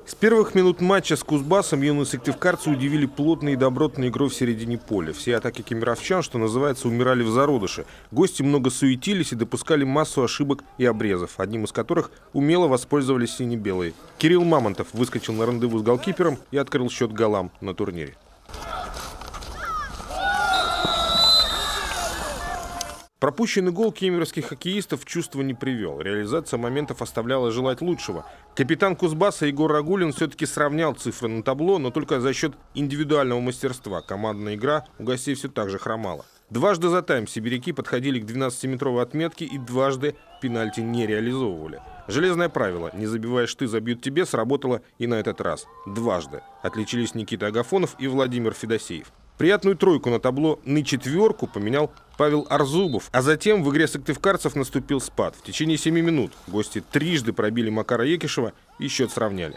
С первых минут матча с Кузбассом юные сыктывкарцы удивили плотной и добротной игрой в середине поля. Все атаки кемеровчан, что называется, умирали в зародыше. Гости много суетились и допускали массу ошибок и обрезов, одним из которых умело воспользовались сине-белые. Кирилл Мамонтов выскочил на рандеву с голкипером и открыл счет голам на турнире. Пропущенный гол кемеровских хоккеистов в чувство не привел. Реализация моментов оставляла желать лучшего. Капитан Кузбасса Егор Рагулин все-таки сравнял цифры на табло, но только за счет индивидуального мастерства. Командная игра у гостей все так же хромала. Дважды за тайм сибиряки подходили к 12-метровой отметке и дважды пенальти не реализовывали. Железное правило «не забиваешь ты, забьют тебе» сработало и на этот раз. Дважды. Отличились Никита Агафонов и Владимир Федосеев. Приятную тройку на табло на четверку поменял Павел Арзубов, а затем в игре сыктывкарцев наступил спад. В течение 7 минут гости трижды пробили Макара Екишева и счет сравняли.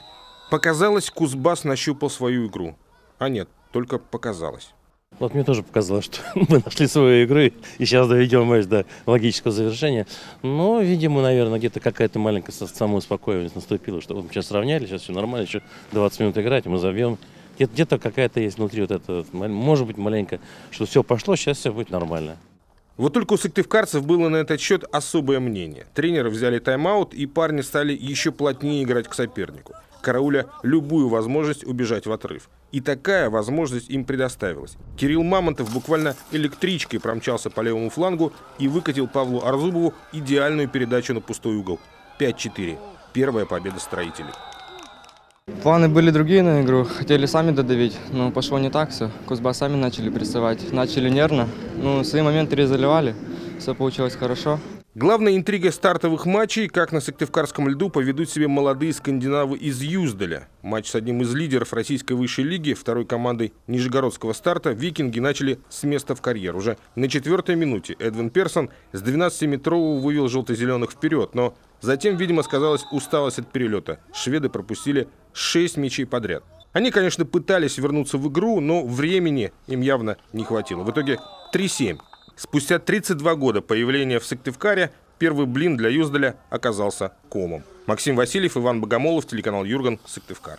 Показалось, Кузбасс нащупал свою игру. А нет, только показалось. Вот мне тоже показалось, что мы нашли свою игру и сейчас доведем матч до логического завершения. Но, видимо, наверное, где-то какая-то маленькая самоуспокоенность наступила, что вот мы сейчас сравняли, сейчас все нормально, еще 20 минут играть, мы забьем. Где-то какая-то есть внутри вот это, может быть, маленько, что все пошло, сейчас все будет нормально. Вот только у сыктывкарцев было на этот счет особое мнение. Тренеры взяли тайм-аут, и парни стали еще плотнее играть к сопернику, карауля любую возможность убежать в отрыв. И такая возможность им предоставилась. Кирилл Мамонтов буквально электричкой промчался по левому флангу и выкатил Павлу Арзубову идеальную передачу на пустой угол. 5-4. Первая победа строителей. Планы были другие на игру, хотели сами додавить, но пошло не так все. Кузбасс сами начали прессовать, начали нервно, свои моменты заливали, все получилось хорошо. Главная интрига стартовых матчей, как на сыктывкарском льду поведут себя молодые скандинавы из Юздаля. Матч с одним из лидеров российской высшей лиги, второй командой нижегородского старта, викинги начали с места в карьер. Уже на 4-й минуте Эдвин Персон с 12-метрового вывел желто-зеленых вперед, но затем, видимо, сказалась усталость от перелета. Шведы пропустили 6 мячей подряд. Они, конечно, пытались вернуться в игру, но времени им явно не хватило. В итоге 3-7. Спустя 32 года появления в Сыктывкаре первый блин для Юздаля оказался комом. Максим Васильев, Иван Богомолов, телеканал Юрган, Сыктывкар.